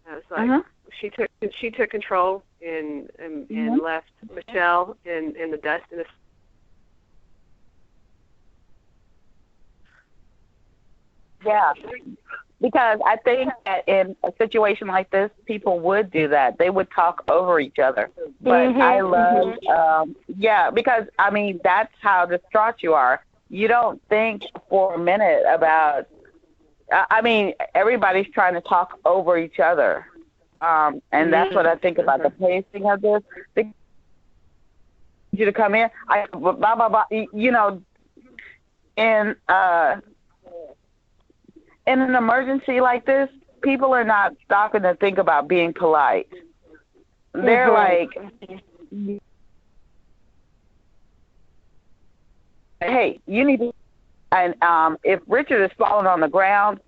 I was like, she took control and left Michelle in the dust in the. Yeah, because I think that in a situation like this, people would do that. They would talk over each other. But I love, because, I mean, that's how distraught you are. You don't think for a minute about, I mean, everybody's trying to talk over each other. And that's what I think about the pacing of this. They need you to come in, blah, blah, blah, you know, and, in an emergency like this, people are not stopping to think about being polite. They're like, hey, you need to, and if Richard is falling on the ground,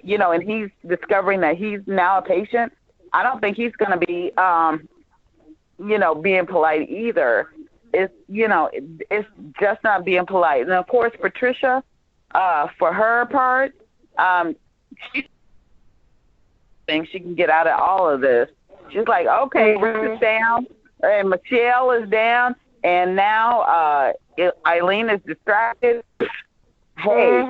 you know, and he's discovering that he's now a patient, I don't think he's going to be, you know, being polite either. It's, you know, it's just not being polite. And, of course, Patricia, for her part, she thinks she can get out of all of this. She's like, okay, Rick is down, and Michelle is down, and now Eileen is distracted. Hey,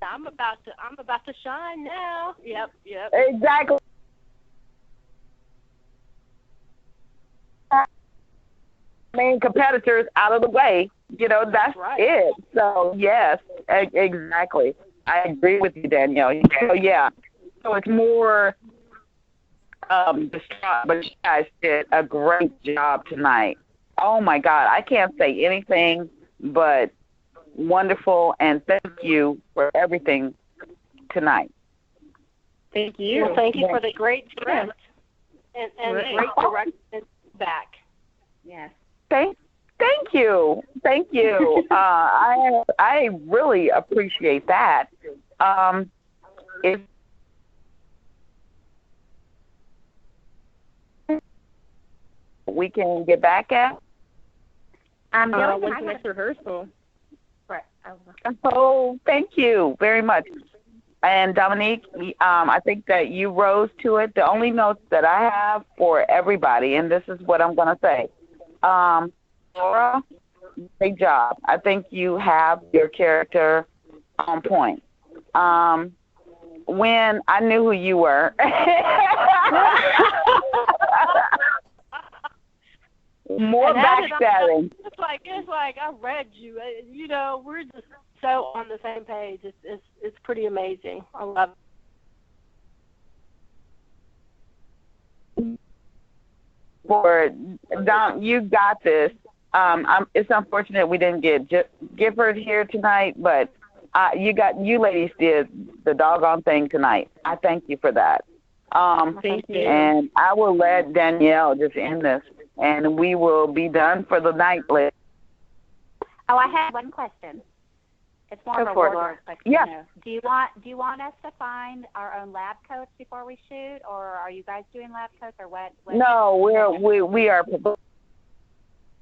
I'm about to shine now. Yep. Exactly. Main competitors out of the way. You know, that's it. So, yes, exactly. I agree with you, Danielle. So, yeah. So it's more distraught, but you guys did a great job tonight. Oh, my God. I can't say anything but wonderful, and thank you for everything tonight. Thank you. Well, thank you for the great script and great direction back. Yes. Thank you. I really appreciate that. If we can get back at when's the next rehearsal? Right. Oh, thank you very much. And Dominique, I think that you rose to it. The only notes that I have for everybody, and this is what I'm going to say. Laura, great job. I think you have your character on point. When I knew who you were, more backstabbing. It's like I read you. You know, we're just so on the same page. It's pretty amazing. I love it. Dom, you got this. It's unfortunate we didn't get Gifford here tonight, but you ladies did the doggone thing tonight. I thank you for that. Thank you. And I will let Danielle just end this, and we will be done for the night. Oh, I have one question. It's more of a wardrobe question. Yes. Do you want us to find our own lab coats before we shoot, or are you guys doing lab coats, or what? No, we are.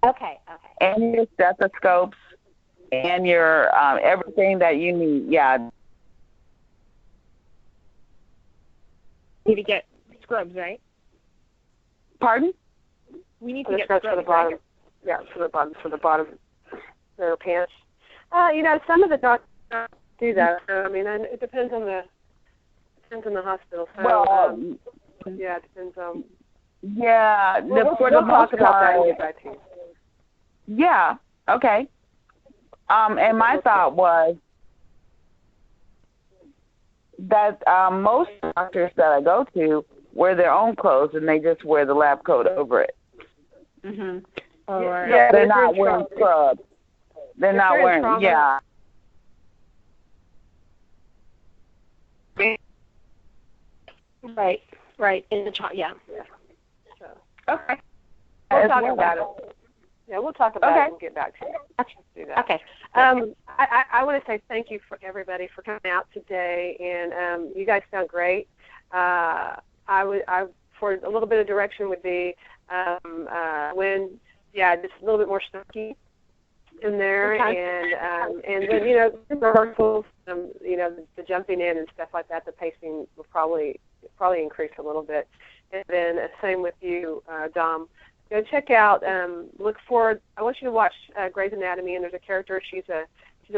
Okay. And your stethoscopes and your everything that you need. Yeah. We need to get scrubs, right? Pardon? We need to get scrubs scrubs for the bottom. Right? Yeah, for the bottom of their pants. You know, some of the doctors do that. I mean, and it depends on the hospital. So, well, yeah, it depends on. Yeah, We'll for the talk most about that part. and get back to you. Yeah. Okay. And my thought was that most doctors that I go to wear their own clothes and they just wear the lab coat over it. Mhm. Yeah, they're not wearing scrubs. They're not wearing. Yeah. Right. In the yeah. So. Okay. We'll talk about it. Yeah, we'll talk about it and get back to you. Let's do that. Okay. I want to say thank you for everybody for coming out today, and you guys sound great. I for a little bit of direction would be just a little bit more snarky in there, and then rehearsals, the jumping in and stuff like that. The pacing will probably increase a little bit, and then same with you, Dom. Go check out. Look for. I want you to watch Grey's Anatomy, and there's a character. She's a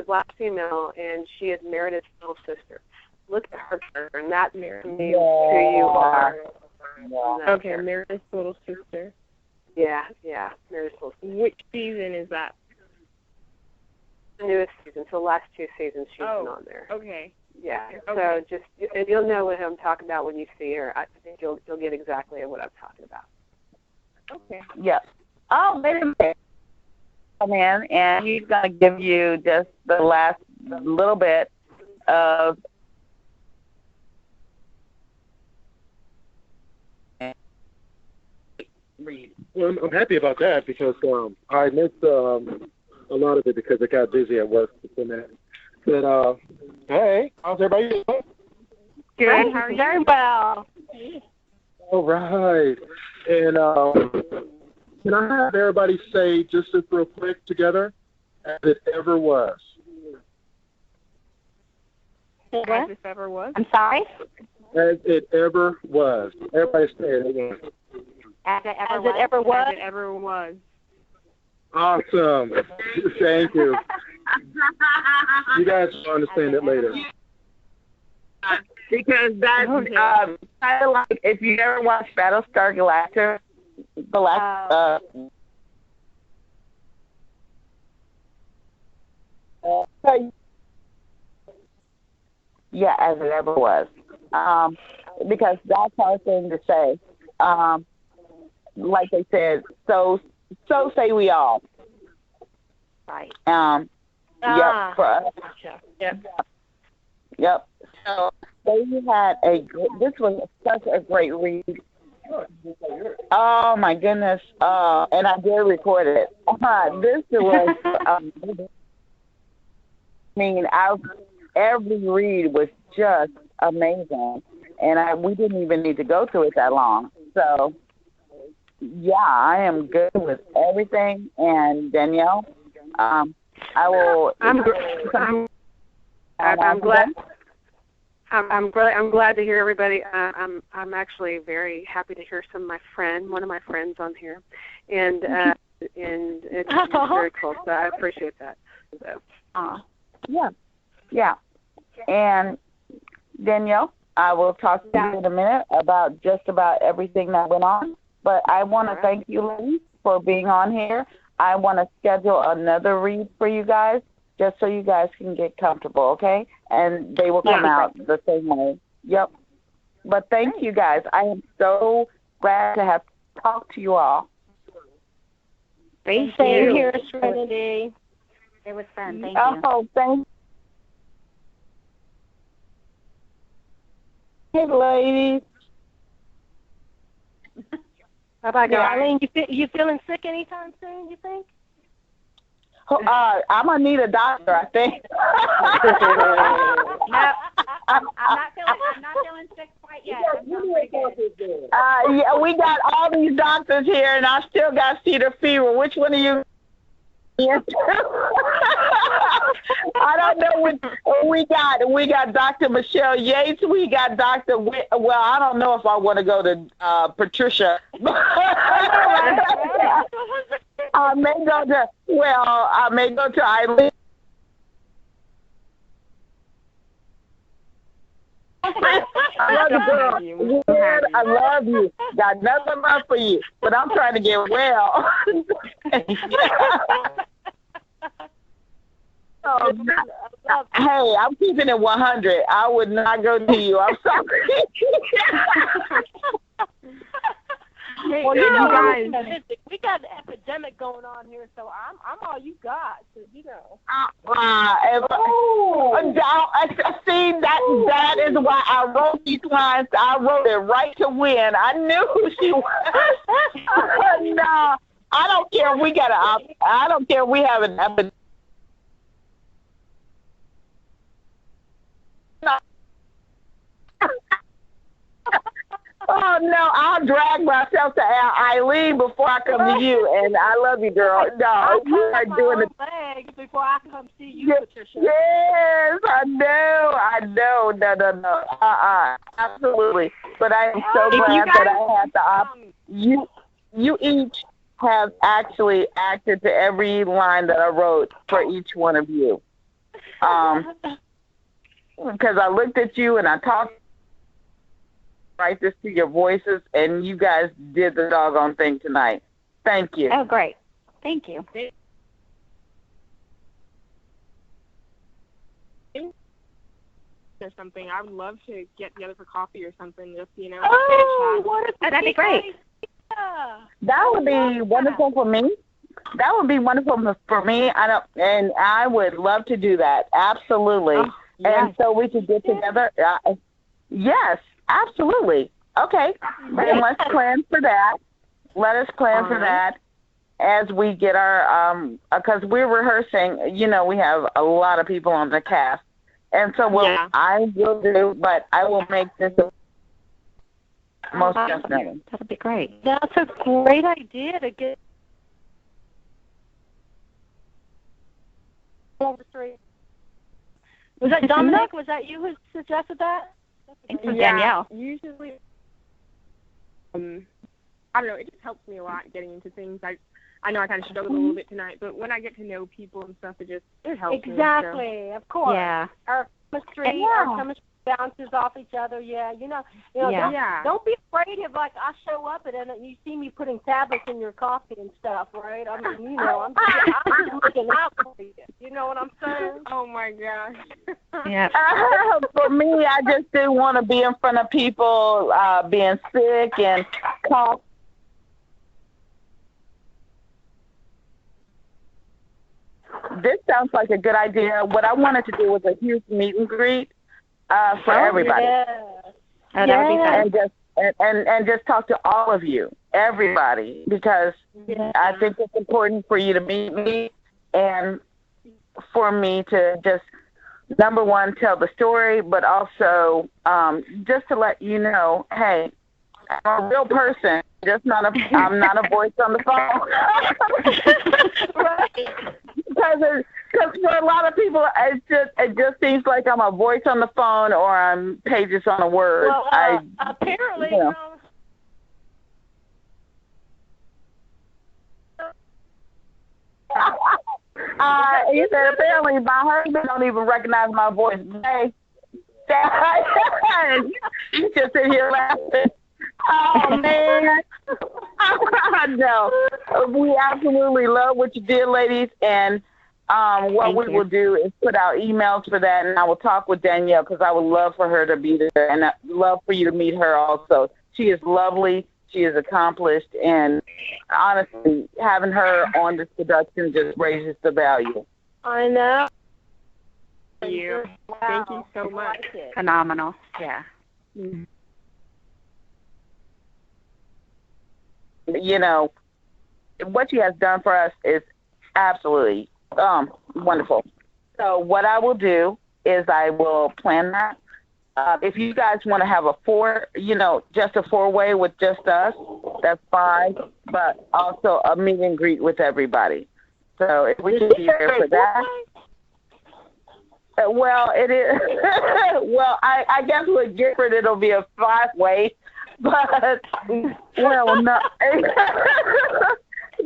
black female, and she is Meredith's little sister. Look at her character, and that to me who you are. Okay, Meredith's little sister. Yeah, Meredith's little sister. Which season is that? The newest season, so the last 2 seasons she's been on there. Okay. Yeah. Okay. So and you'll know what I'm talking about when you see her. I think you'll get exactly what I'm talking about. Okay. Yes. Oh, wait a minute. Come in, and he's going to give you just the last little bit of read. Well, I'm happy about that because I missed a lot of it because I got busy at work. But hey, how's everybody doing? Good. How are you? Very well. All right. And can I have everybody say just this real quick together, as it ever was? As it ever was? I'm sorry? As it ever was. Everybody say it again. As it ever was? As it ever was. Awesome. Thank you. You guys will understand it later. Because that's kind of like if you ever watched Battlestar Galactica, yeah, as it ever was. Because that's our thing to say. Like they said, so say we all. Right. Yep, for us. Gotcha. Yep. So they had this was such a great read. Oh my goodness. And I did record it. This was every read was just amazing. And we didn't even need to go through it that long. So yeah, I am good with everything. And Danielle, I will. I'm glad. I'm glad to hear everybody. I'm actually very happy to hear one of my friends on here, and it's very cool. So I appreciate that. So. Yeah. And Danielle, I will talk to you in a minute about just about everything that went on. But I want to thank you, ladies, for being on here. I want to schedule another read for you guys, just so you guys can get comfortable, okay? And they will come out the same way. Yep. But thank you, guys. I am so glad to have talked to you all. Same here, Trinity. It was fun. Thank you. Oh, thank you. Hey, ladies. Bye-bye, guys. Eileen, you feeling sick anytime soon, you think? I'm going to need a doctor, I think. No, I'm not feeling sick quite yet. I'm not pretty good. Yeah, we got all these doctors here, and I still got Cedar fever. Which one of you? I don't know what we got. We got Dr. Michelle Yates. We got Dr. Well, I don't know if I want to go to Patricia. I may go to Eileen. I love you. Got nothing left for you, but I'm trying to get well. Hey, I'm keeping it 100. I would not go to you. I'm sorry. Well, guys, we got an epidemic going on here, so I'm all you got. So, See, that is why I wrote these lines. I wrote it right to win. I knew who she was. No, I don't care if we got I don't care if we have an epidemic. Oh no, I'll drag myself to Eileen before I come to you, and I love you, girl. No, you are doing it. Legs before I come see you, Patricia. Yes, I know. No. Absolutely. But I am so glad that I had the option. You each have actually acted to every line that I wrote for each one of you. Because I looked at you and I talked right this to your voices, and you guys did the doggone thing tonight. Thank you. Oh, great. Thank you. Or something. I would love to get together for coffee or something, just, you know. That'd be great. That would be wonderful for me. That would be wonderful for me. And I would love to do that. Absolutely. Oh, yes. And so we could get together. Yes, absolutely. Okay. Then let's plan for that. Let us plan for that as we get our, because we're rehearsing, you know, we have a lot of people on the cast. And so I will do, but I will make this most definitely. That'll be great. That's a great idea to get over the street. Was that Dominic? Was that you who suggested that? It was Danielle. Usually, I don't know, it just helps me a lot getting into things. I know I kind of struggled a little bit tonight, but when I get to know people and stuff, it helps Exactly, me, so. Of course. Yeah. Our chemistry bounces off each other. Yeah, Don't be afraid if like I show up and you see me putting tablets in your coffee and stuff, right? I mean, you know, I'm just looking out for you. You know what I'm saying? Oh my gosh. Yeah. For me, I just didn't want to be in front of people being sick and cough. This sounds like a good idea. What I wanted to do was a huge meet and greet for everybody. Oh, that would be fun. And just talk to all of you, everybody, because I think it's important for you to meet me and for me to just, number one, tell the story, but also just to let you know, hey, I'm a real person. I'm not a voice on the phone. Right. Because for a lot of people, it just seems like I'm a voice on the phone or I'm pages on a word. Well, apparently, he said apparently my husband don't even recognize my voice. Hey, you just sit here laughing. Oh man, no, we absolutely love what you did, ladies, and what we will do is put out emails for that, and I will talk with Danielle because I would love for her to be there, and I'd love for you to meet her also. She is lovely, she is accomplished, and honestly, having her on this production just raises the value. I know. Thank you. Wow. Thank you so much. Phenomenal. Yeah. You know, what she has done for us is absolutely wonderful. So what I will do is I will plan that. If you guys want to have just a four-way with just us, that's fine, but also a meet and greet with everybody. So if we can be there for that. Well, it is. Well, I guess with Gifford it'll be a five-way. But, well, no.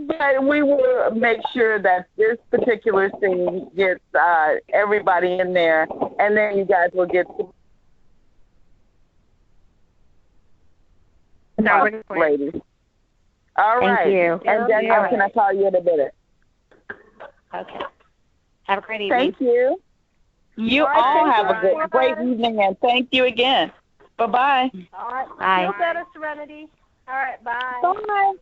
But we will make sure that this particular scene gets everybody in there, and then you guys will get ladies. All right. Thank you. And Danielle, can I call you in a minute? Okay. Have a great evening. Thank you. You all have a great evening, and thank you again. Bye-bye. All right. Bye. Feel better, Serenity. All right. Bye. Bye.